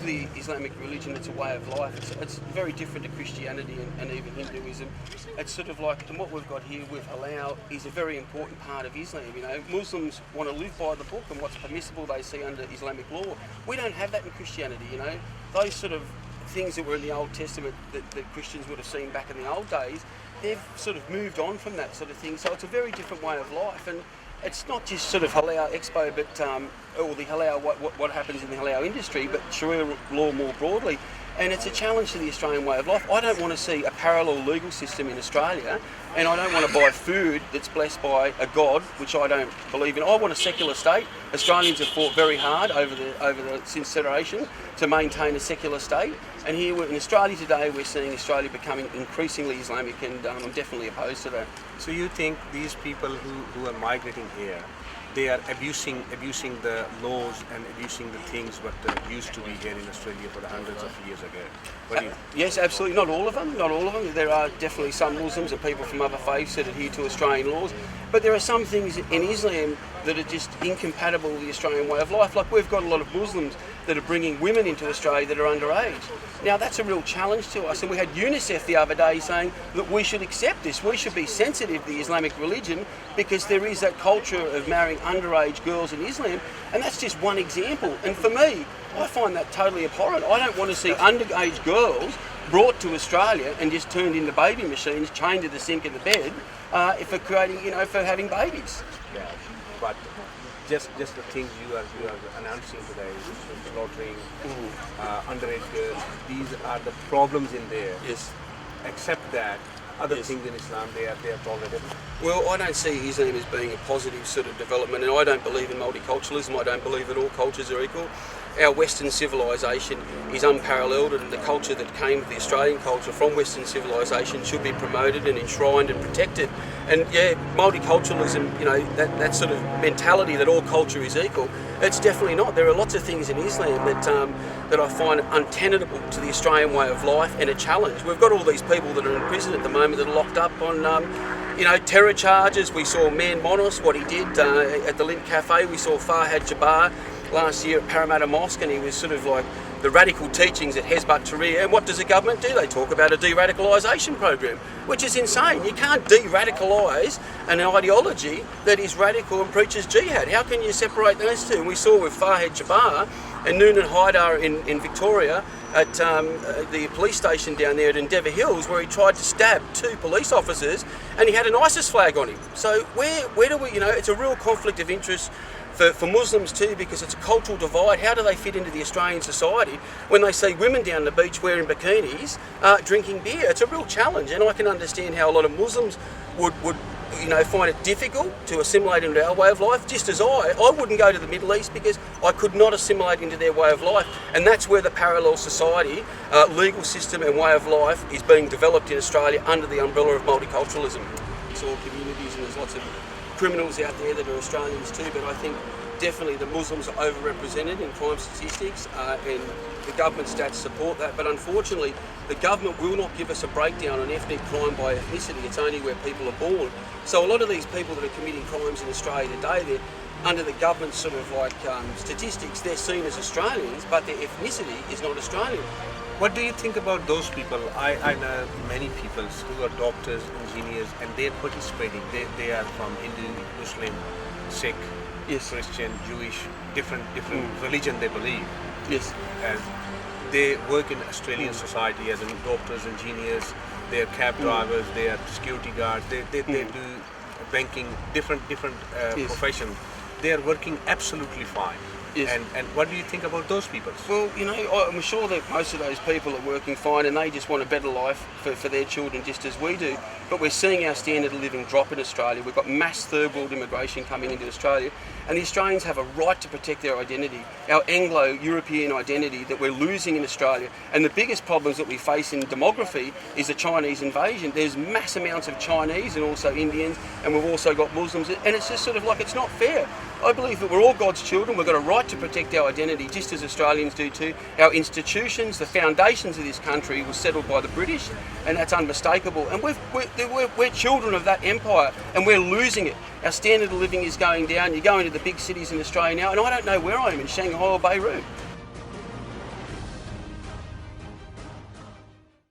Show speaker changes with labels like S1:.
S1: the Islamic religion, it's a way of life. It's very different to Christianity and even Hinduism. It's sort of like, and what we've got here with halal is a very important part of Islam. You know, Muslims want to live by the book and what's permissible they see under Islamic law. We don't have that in Christianity, you know. Those sort of things that were in the Old Testament that Christians would have seen back in the old days, they've sort of moved on from that sort of thing. So it's a very different way of life. And it's not just sort of halal expo, but or the halal, what happens in the halal industry, but Sharia law more broadly. And it's a challenge to the Australian way of life. I don't want to see a parallel legal system in Australia, and I don't want to buy food that's blessed by a god, which I don't believe in. I want a secular state. Australians have fought very hard since Federation to maintain a secular state. And here in Australia today, we're seeing Australia becoming increasingly Islamic, and I'm definitely opposed to that.
S2: So you think these people who are migrating here, they are abusing the laws and abusing the things what used to be here in Australia for the hundreds of years ago? What do you
S1: yes, absolutely. Not all of them. Not all of them. There are definitely some Muslims and people from other faiths that adhere to Australian laws. But there are some things in Islam that are just incompatible with the Australian way of life. Like we've got a lot of Muslims that are bringing women into Australia that are underage. Now that's a real challenge to us, and we had UNICEF the other day saying that we should accept this. We should be sensitive to the Islamic religion because there is that culture of marrying underage girls in Islam, and that's just one example. And for me, I find that totally abhorrent. I don't want to see underage girls brought to Australia and just turned into baby machines, chained to the sink of the bed, for creating, for having babies.
S2: Yeah, but just the things you are announcing today, slaughtering underage girls, these are the problems in there.
S1: Yes.
S2: Except that other things in Islam, they are tolerated.
S1: Well, I don't see Islam as being a positive sort of development, and I don't believe in multiculturalism. I don't believe that all cultures are equal. Our Western civilisation is unparalleled, and the culture that came with the Australian culture from Western civilisation should be promoted and enshrined and protected. And yeah, multiculturalism, that sort of mentality that all culture is equal, it's definitely not. There are lots of things in Islam that I find untenable to the Australian way of life and a challenge. We've got all these people that are in prison at the moment that are locked up on terror charges. We saw Man Monos, what he did at the Lint Cafe. We saw Farhad Jabbar last year at Parramatta Mosque, and he was sort of like the radical teachings at Hezbollah Tahrir. And what does the government do? They talk about a de-radicalisation program, which is insane. You can't de-radicalise an ideology that is radical and preaches jihad. How can you separate those two? And we saw with Farhad Jabbar and Noonan Haidar in Victoria at the police station down there at Endeavour Hills, where he tried to stab 2 police officers and he had an ISIS flag on him. So where do we, it's a real conflict of interest for Muslims too, because it's a cultural divide. How do they fit into the Australian society when they see women down the beach wearing bikinis, drinking beer? It's a real challenge, and I can understand how a lot of Muslims would find it difficult to assimilate into our way of life, just as I wouldn't go to the Middle East because I could not assimilate into their way of life. And that's where the parallel society, legal system and way of life is being developed in Australia under the umbrella of multiculturalism. It's all communities, and there's lots of criminals out there that are Australians too, but I think definitely the Muslims are overrepresented in crime statistics, and the government stats support that. But unfortunately, the government will not give us a breakdown on ethnic crime by ethnicity. It's only where people are born. So a lot of these people that are committing crimes in Australia today, they're under the government's sort of like statistics, they're seen as Australians, but their ethnicity is not Australian.
S2: What do you think about those people? I know many people who are doctors, engineers, and they're participating. They are from Hindu, Muslim, Sikh,
S1: yes,
S2: Christian, Jewish, different religion they believe.
S1: Yes.
S2: As they work in Australian society as doctors, engineers, they are cab drivers, they are security guards, they do banking, different
S1: yes,
S2: professions. They are working absolutely fine. Yes. And what do you think about those people?
S1: Well, I'm sure that most of those people are working fine and they just want a better life for their children just as we do. But we're seeing our standard of living drop in Australia. We've got mass third world immigration coming into Australia, and the Australians have a right to protect their identity, our Anglo-European identity that we're losing in Australia. And the biggest problems that we face in demography is the Chinese invasion. There's mass amounts of Chinese and also Indians, and we've also got Muslims, and it's just sort of like, it's not fair. I believe that we're all God's children. We've got a right to protect our identity, just as Australians do too. Our institutions, the foundations of this country were settled by the British, and that's unmistakable. And we're children of that empire, and we're losing it. Our standard of living is going down. You go into the big cities in Australia now, and I don't know where I am, in Shanghai or Beirut.